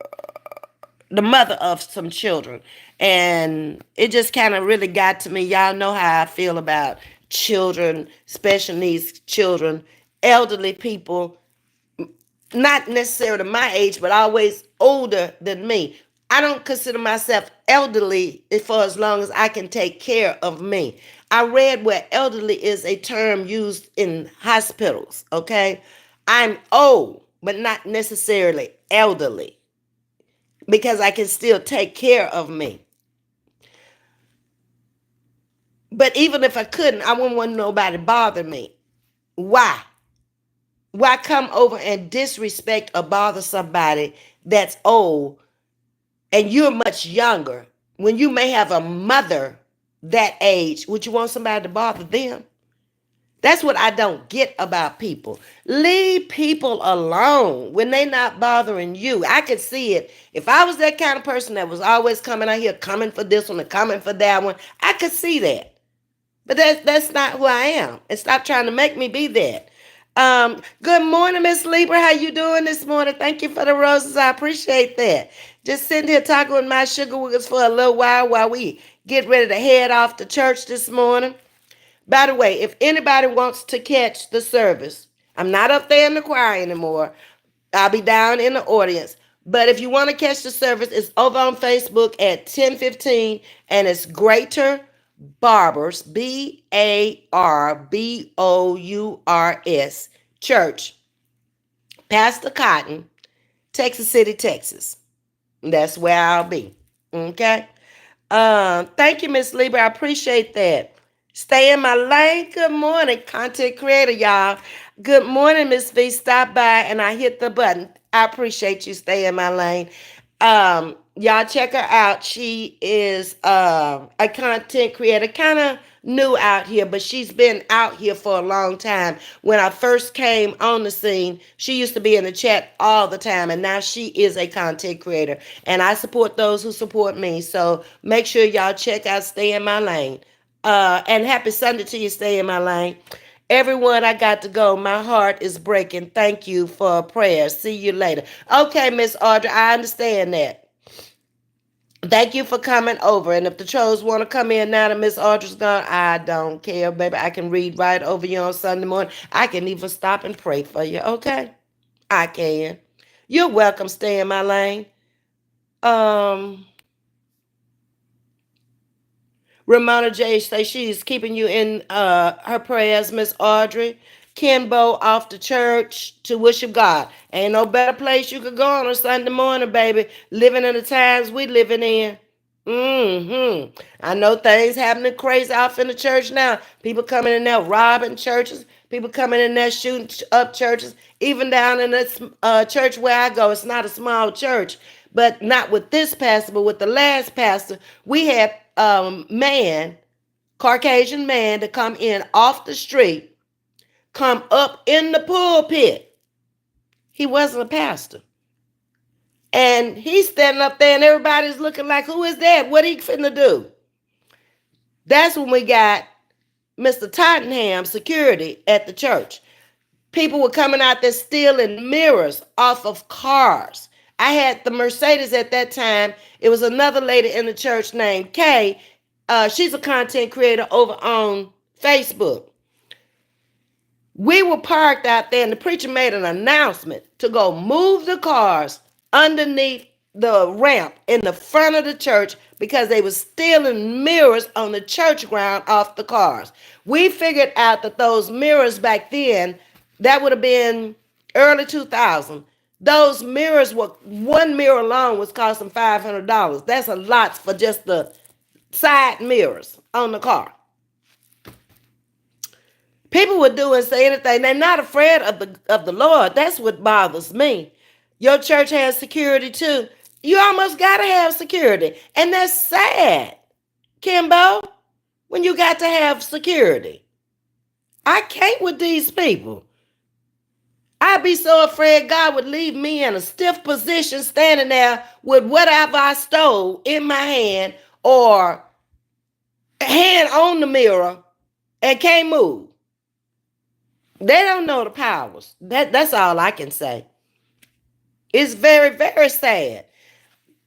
the mother of some children. And it just kind of really got to me. Y'all know how I feel about children, special needs children, elderly people, not necessarily my age, but always older than me. I don't consider myself elderly for as long as I can take care of me. I read where elderly is a term used in hospitals, okay? I'm old, but not necessarily elderly because I can still take care of me. But even if I couldn't, I wouldn't want nobody to bother me. Why? Why come over and disrespect or bother somebody that's old and you're much younger when you may have a mother that age? Would you want somebody to bother them? That's what I don't get about people. Leave people alone when they not bothering you. I could see it. If I was that kind of person that was always coming out here, coming for this one and coming for that one, I could see that. But that's not who I am. And stop trying to make me be that. Good morning, Miss Libra. How you doing this morning? Thank you for the roses. I appreciate that. Just sitting here talking with my sugar wiggles for a little while we get ready to head off to church this morning. By the way, if anybody wants to catch the service, I'm not up there in the choir anymore. I'll be down in the audience. But if you want to catch the service, it's over on Facebook at 10:15, and it's Greater Barbers, Barbours Church, Pastor Cotton, Texas City, Texas. That's where I'll be. Okay. Thank you, Miss Lieber. I appreciate that. Stay in my lane. Good morning, content creator, y'all. Good morning, Ms.V. Stop by and I hit the button. I appreciate you. Stay in my lane. Y'all check her out. She is a content creator, kind of new out here, but she's been out here for a long time. When I first came on the scene, she used to be in the chat all the time, and now she is a content creator. And I support those who support me. So make sure y'all check out Stay in My Lane. And happy Sunday to you, Stay in My Lane. Everyone, I got to go. My heart is breaking. Thank you for a prayer. See you later. Okay, Miss Audrey, I understand that. Thank you for coming over. And if the trolls want to come in now that Miss Audrey's gone, I don't care, baby. I can read right over you on Sunday morning. I can even stop and pray for you, okay? I can. You're welcome. Stay in my lane. Um, Ramona J say she's keeping you in her prayers, Miss Audrey. Kenbo off to church to worship God. Ain't no better place you could go on a Sunday morning, baby. Living in the times we living in. I know things happening crazy off in the church now. People coming in there robbing churches. People coming in there shooting up churches. Even down in this church where I go, it's not a small church, but not with this pastor, but with the last pastor. We had man, Caucasian man, to come in off the street, come up in the pulpit. He wasn't a pastor. And he's standing up there and everybody's looking like, who is that? What he finna do? That's when we got Mr. Tottenham security at the church. People were coming out there stealing mirrors off of cars. I had the Mercedes at that time. It was another lady in the church named Kay. She's a content creator over on Facebook. We were parked out there and the preacher made an announcement to go move the cars underneath the ramp in the front of the church because they were stealing mirrors on the church ground off the cars. We figured out that those mirrors back then, that would have been early 2000. Those mirrors were, one mirror alone was costing $500. That's a lot for just the side mirrors on the car. People would do and say anything. They're not afraid of the Lord. That's what bothers me. Your church has security too. You almost gotta have security. And that's sad, Kimbo, when you got to have security. I can't with these people. I'd be so afraid God would leave me in a stiff position standing there with whatever I stole in my hand or hand on the mirror and can't move. They don't know the powers. That's all I can say. It's very, very sad.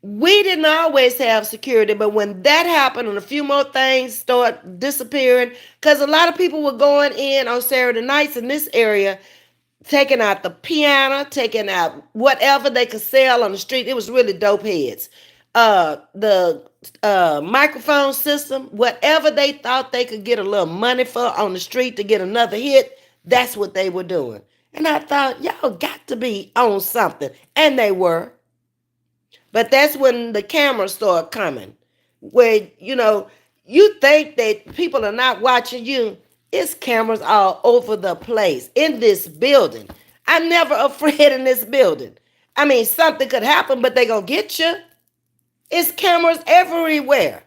We didn't always have security, but when that happened and a few more things start disappearing, because a lot of people were going in on Saturday nights in this area, taking out the piano, taking out whatever they could sell on the street. It was really dope heads. The microphone system, whatever they thought they could get a little money for on the street to get another hit, that's what they were doing. And I thought, y'all got to be on something. And they were. But that's when the cameras started coming. Where, you think that people are not watching you. It's cameras all over the place in this building. I'm never afraid in this building. I mean, something could happen, but they're going to get you. It's cameras everywhere.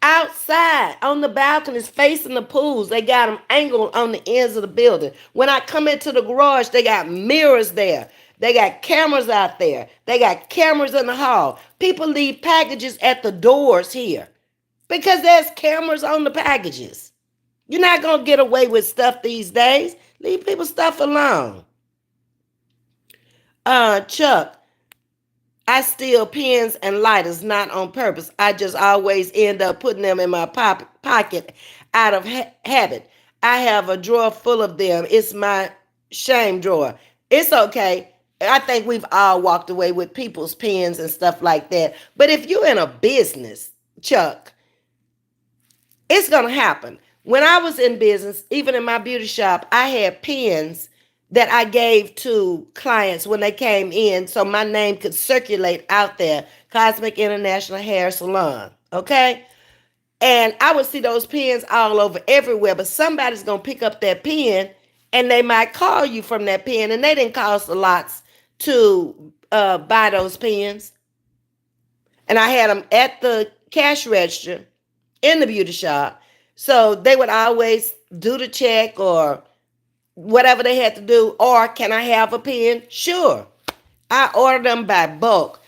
Outside, on the balconies, facing the pools. They got them angled on the ends of the building. When I come into the garage, they got mirrors there. They got cameras out there. They got cameras in the hall. People leave packages at the doors here because there's cameras on the packages. You're not going to get away with stuff these days. Leave people's stuff alone. Chuck, I steal pens and lighters, not on purpose. I just always end up putting them in my pocket out of habit. I have a drawer full of them. It's my shame drawer. It's okay. I think we've all walked away with people's pens and stuff like that. But if you're in a business, Chuck, it's going to happen. When I was in business, even in my beauty shop, I had pens that I gave to clients when they came in so my name could circulate out there. Cosmic International Hair Salon, okay? And I would see those pens all over everywhere, but somebody's going to pick up that pen and they might call you from that pen, and they didn't cost a lot to buy those pens. And I had them at the cash register in the beauty shop. So they would always do the check or whatever they had to do. Or can I have a pen? Sure. I ordered them by bulk,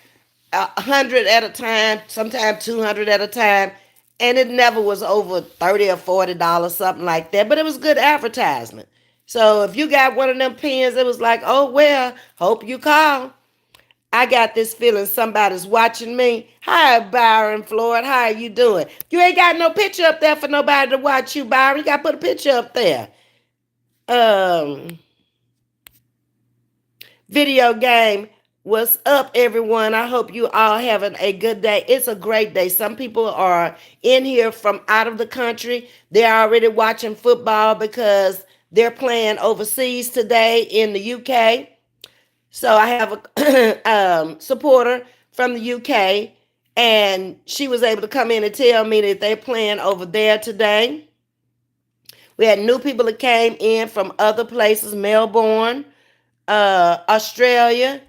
100 at a time, sometimes 200 at a time. And it never was over $30 or $40, something like that. But it was good advertisement. So if you got one of them pens, it was like, oh, well, hope you call. I got this feeling somebody's watching me. Hi, Byron Floyd. How are you doing? You ain't got no picture up there for nobody to watch you, Byron. You got to put a picture up there. Video game. What's up, everyone? I hope you all having a good day. It's a great day. Some people are in here from out of the country. They're already watching football because they're playing overseas today in the UK. So I have a supporter from the UK, and she was able to come in and tell me that they're playing over there today. We had new people that came in from other places, Melbourne, Australia,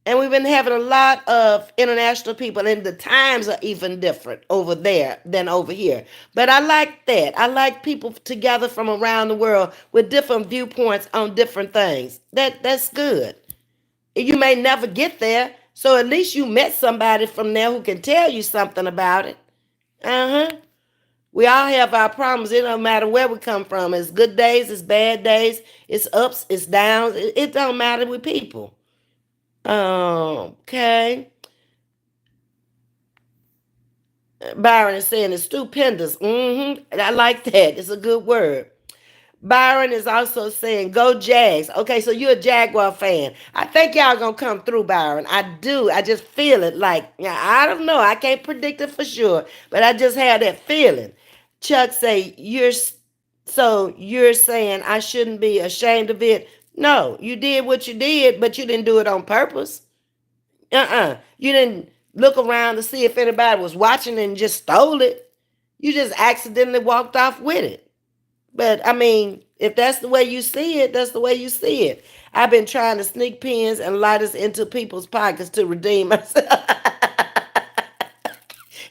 and we've been having a lot of international people, and the times are even different over there than over here. But I like that. I like people together from around the world with different viewpoints on different things. That's good. You may never get there, so at least you met somebody from there who can tell you something about it. Uh huh. We all have our problems. It don't matter where we come from. It's good days, it's bad days, it's ups, it's downs. It don't matter with people. Okay. Byron is saying it's stupendous. I like that. It's a good word. Byron is also saying, go Jags. Okay, so you're a Jaguar fan. I think y'all gonna come through, Byron. I do. I just feel it. Like, I don't know. I can't predict it for sure, but I just have that feeling. Chuck say, so you're saying I shouldn't be ashamed of it? No, you did what you did, but you didn't do it on purpose. You didn't look around to see if anybody was watching and just stole it. You just accidentally walked off with it. But I mean, if that's the way you see it, that's the way you see it. I've been trying to sneak pins and lighters into people's pockets to redeem myself.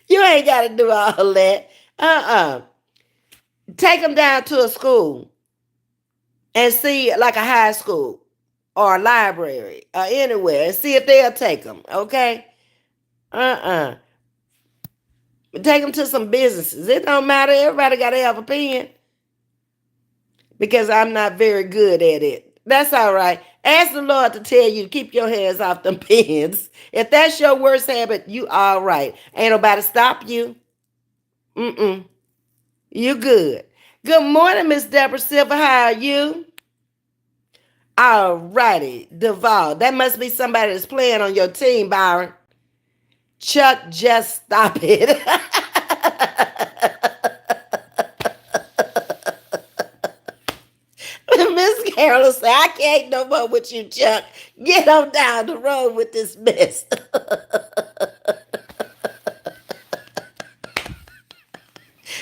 You ain't got to do all that. Uh-uh. Take them down to a school and see, like a high school or a library or anywhere, and see if they'll take them. Okay. Uh-uh. Take them to some businesses. It don't matter. Everybody got to have a pen because I'm not very good at it. That's all right. Ask the Lord to tell you to keep your hands off them pens. If that's your worst habit, you all right. Ain't nobody stop you. Mm-mm. You good. Good morning, Miss Deborah Silver. How are you? All righty. Duval. That must be somebody that's playing on your team, Byron. Chuck, just stop it. Miss Carol said, I can't no more with you, Chuck. Get on down the road with this mess.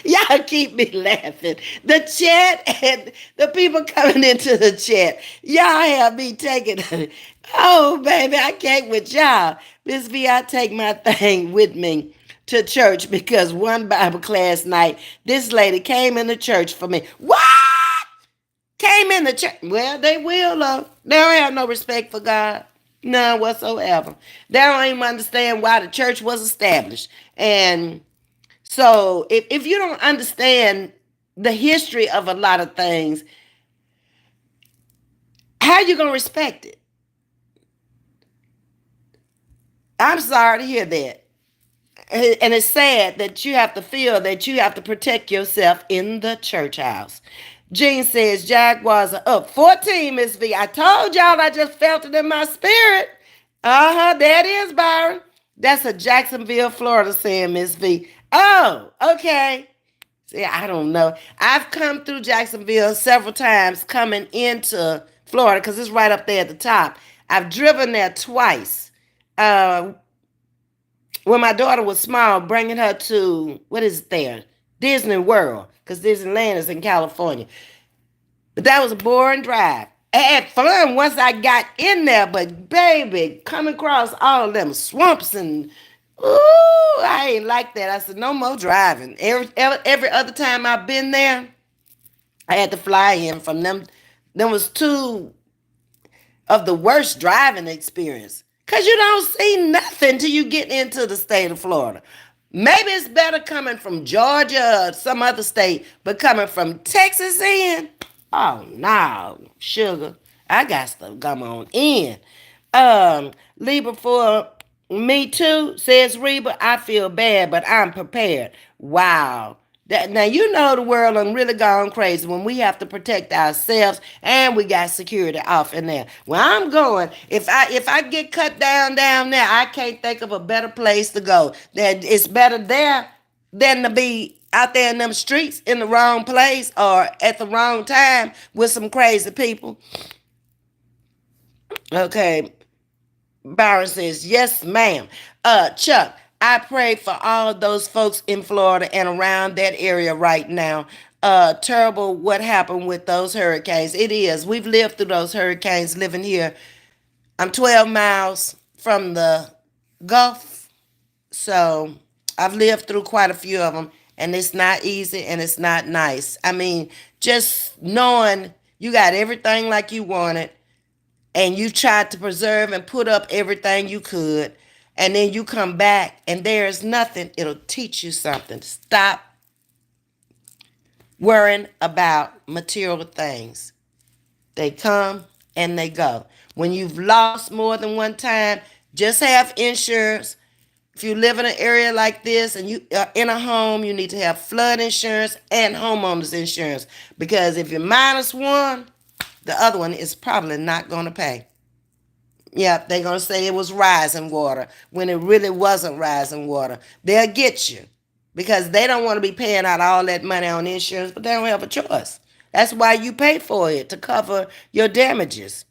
Y'all keep me laughing. The chat and the people coming into the chat, y'all have me taking. Oh, baby, I can't with y'all. Ms.V, I take my thing with me to church because one Bible class night, this lady came into church for me. What? Came in the church. Well, they will, though. They don't have no respect for God. None whatsoever. They don't even understand why the church was established. And so if you don't understand the history of a lot of things, how you going to respect it? I'm sorry to hear that. And it's sad that you have to feel that you have to protect yourself in the church house. Jean says Jaguars are up 14, Miss V. I told y'all I just felt it in my spirit. There it is, Byron. That's a Jacksonville, Florida saying, Miss V. Oh, okay. See, I don't know. I've come through Jacksonville several times coming into Florida because it's right up there at the top. I've driven there twice. When my daughter was small, bringing her to, what is it there? Disney World, because Disneyland is in California. But that was a boring drive. I had fun once I got in there, but baby, coming across all them swamps and ooh, I ain't like that. I said, no more driving. Every other time I've been there, I had to fly in from them. There was two of the worst driving experience. Because you don't see nothing till you get into the state of Florida. Maybe it's better coming from Georgia or some other state, but coming from Texas in, oh no, sugar. I got to come on in. Libra for me too, says Reba. I feel bad, but I'm prepared. Wow. That now you know the world done really gone crazy when we have to protect ourselves and we got security off in there. Where I'm going, if I get cut down there, I can't think of a better place to go. That it's better there than to be out there in them streets in the wrong place or at the wrong time with some crazy people. Okay, Byron says, yes, ma'am. Chuck, I pray for all of those folks in Florida and around that area right now. Terrible what happened with those hurricanes. It is. We've lived through those hurricanes living here. I'm 12 miles from the Gulf, so I've lived through quite a few of them, and it's not easy and it's not nice. I mean, just knowing you got everything like you wanted and you tried to preserve and put up everything you could, and then you come back and there's nothing, it'll teach you something. Stop worrying about material things. They come and they go. When you've lost more than one time, just have insurance. If you live in an area like this and you are in a home, you need to have flood insurance and homeowners insurance, because if you're minus one, the other one is probably not going to pay. Yep, they're going to say it was rising water when it really wasn't rising water. They'll get you because they don't want to be paying out all that money on insurance, but they don't have a choice. That's why you pay for it, to cover your damages.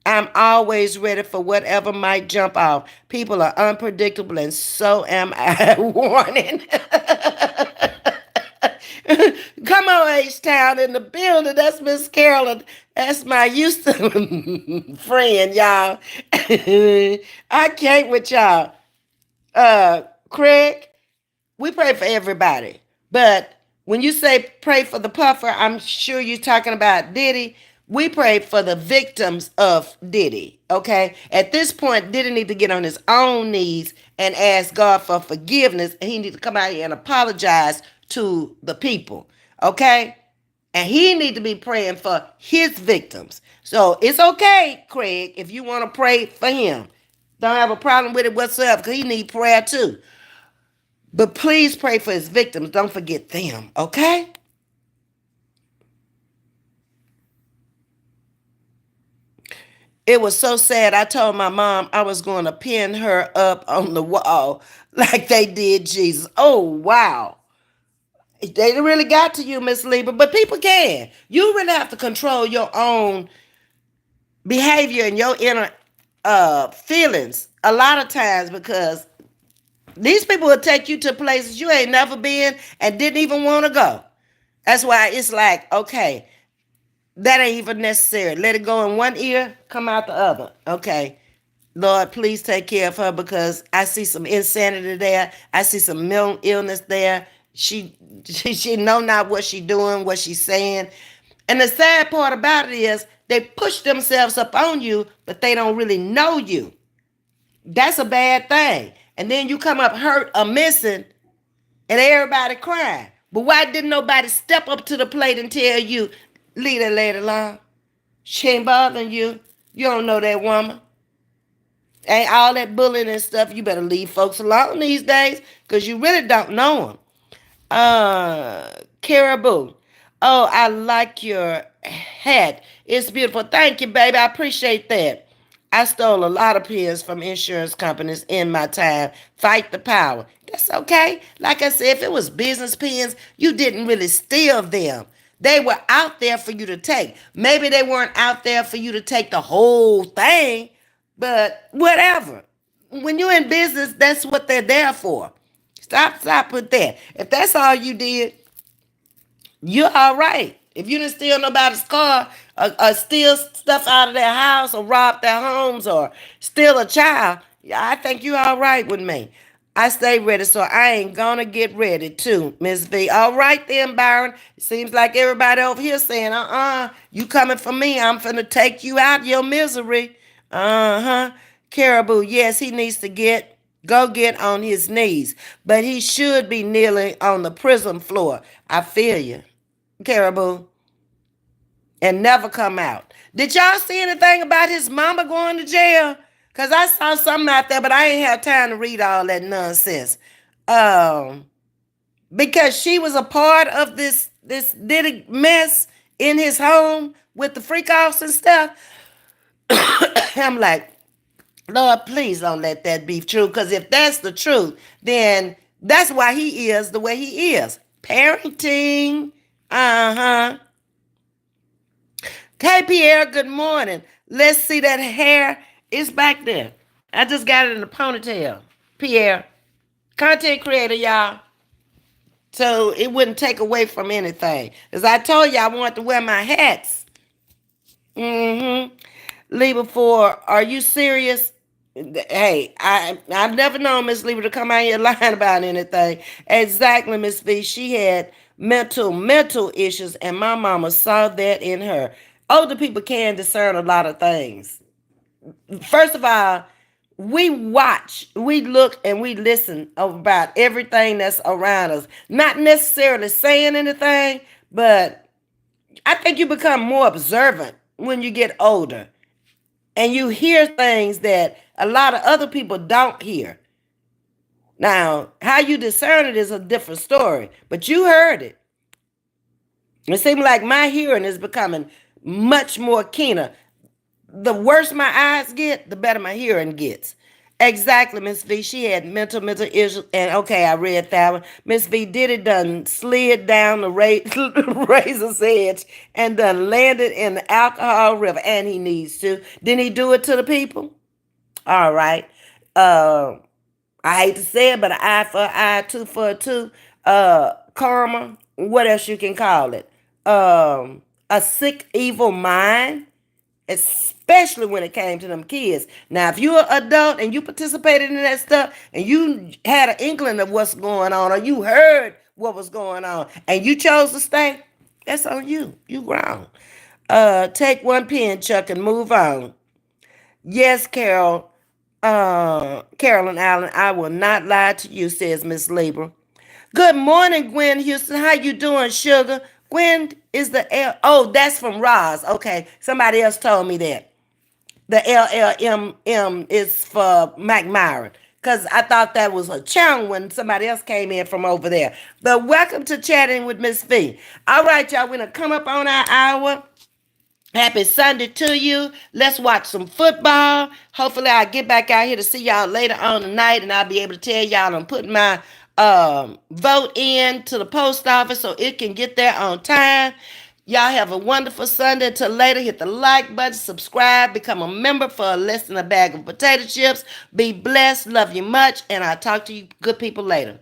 I'm always ready for whatever might jump off. People are unpredictable, and so am I. Warning. Come on, H-Town in the building. That's Miss Carolyn. That's my Houston friend, y'all. I can't with y'all. Craig, we pray for everybody. But when you say pray for the puffer, I'm sure you're talking about Diddy. We pray for the victims of Diddy. Okay. At this point, Diddy need to get on his own knees and ask God for forgiveness. And he need to come out here and apologize to the people. Okay. And he need to be praying for his victims. So it's okay, Craig, if you want to pray for him. Don't have a problem with it whatsoever, because he need prayer too. But please pray for his victims. Don't forget them, okay? It was so sad. I told my mom I was going to pin her up on the wall like they did Jesus. Oh, wow. They really got to you, Miss Lieber, but people can. You really have to control your own behavior and your inner feelings a lot of times, because these people will take you to places you ain't never been and didn't even want to go. That's why it's like, okay, that ain't even necessary. Let it go in one ear, come out the other. Okay. Lord, please take care of her, because I see some insanity there. I see some mental illness there. She know not what she doing, what she's saying. And the sad part about it is they push themselves up on you, but they don't really know you. That's a bad thing. And then you come up hurt or missing and everybody crying. But why didn't nobody step up to the plate and tell you, leave that lady alone? She ain't bothering you. You don't know that woman. Ain't all that bullying and stuff. You better leave folks alone these days, because you really don't know them. Caribou. Oh, I like your hat. It's beautiful. Thank you, baby. I appreciate that. I stole a lot of pins from insurance companies in my time. Fight the power. That's okay. Like I said, if it was business pins, you didn't really steal them. They were out there for you to take. Maybe they weren't out there for you to take the whole thing, but whatever. When you're in business, that's what they're there for. Stop with that. If that's all you did, you're all right. If you didn't steal nobody's car, or steal stuff out of their house, or rob their homes, or steal a child, yeah, I think you're all right with me. I stay ready, so I ain't gonna get ready too, Ms. V. All right then, Byron. It seems like everybody over here saying, you coming for me. I'm finna take you out your misery. Uh-huh. Caribou, yes, he needs to go get on his knees, but he should be kneeling on the prison floor. I feel you, Caribou, and never come out. Did y'all see anything about his mama going to jail? Because I saw something out there, but I ain't have time to read all that nonsense. Um, because she was a part of this little mess in his home with the freak offs and stuff. I'm like, Lord, please don't let that be true. Because if that's the truth, then that's why he is the way he is. Parenting. Uh-huh. Hey, Pierre, good morning. Let's see that hair. It's back there. I just got it in a ponytail. Pierre, content creator, y'all. So it wouldn't take away from anything. As I told you, I wanted to wear my hats. Mm-hmm. Lieber for, are you serious? Hey, I've never known Miss Lieber to come out here lying about anything. Exactly, Miss V. She had mental issues, and my mama saw that in her. Older people can discern a lot of things. First of all, we watch, we look, and we listen about everything that's around us. Not necessarily saying anything, but I think you become more observant when you get older and you hear things that a lot of other people don't hear. Now, how you discern it is a different story, but you heard it. It seems like my hearing is becoming much more keener. The worse my eyes get, the better my hearing gets. Exactly, Miss V. She had mental issues, and okay, I read that one. Miss V did it done slid down the razor's edge and done landed in the alcohol river, and he needs to. Didn't he do it to the people? All right. Uh, I hate to say it, but an eye for an eye, two for a two. Karma. What else you can call it? A sick, evil mind, especially when it came to them kids. Now, if you're an adult and you participated in that stuff and you had an inkling of what's going on or you heard what was going on and you chose to stay, that's on you. You grown. Take one pen, Chuck, and move on. Yes, Carol. Carolyn Allen, I will not lie to you, says Miss Lieber. Good morning, Gwen Houston. How you doing, sugar? Gwen is the L. Oh, that's from Roz. Okay, somebody else told me that. The LLMM is for Mac Myron. Because I thought that was a channel when somebody else came in from over there. But welcome to Chatting with Miss V. All right, y'all, we're going to come up on our hour. Happy Sunday to you. Let's watch some football. Hopefully, I'll get back out here to see y'all later on tonight, and I'll be able to tell y'all I'm putting my vote in to the post office so it can get there on time. Y'all have a wonderful Sunday. Until later, hit the like button, subscribe, become a member for less than a bag of potato chips. Be blessed. Love you much, and I'll talk to you good people later.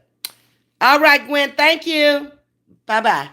All right, Gwen. Thank you. Bye-bye.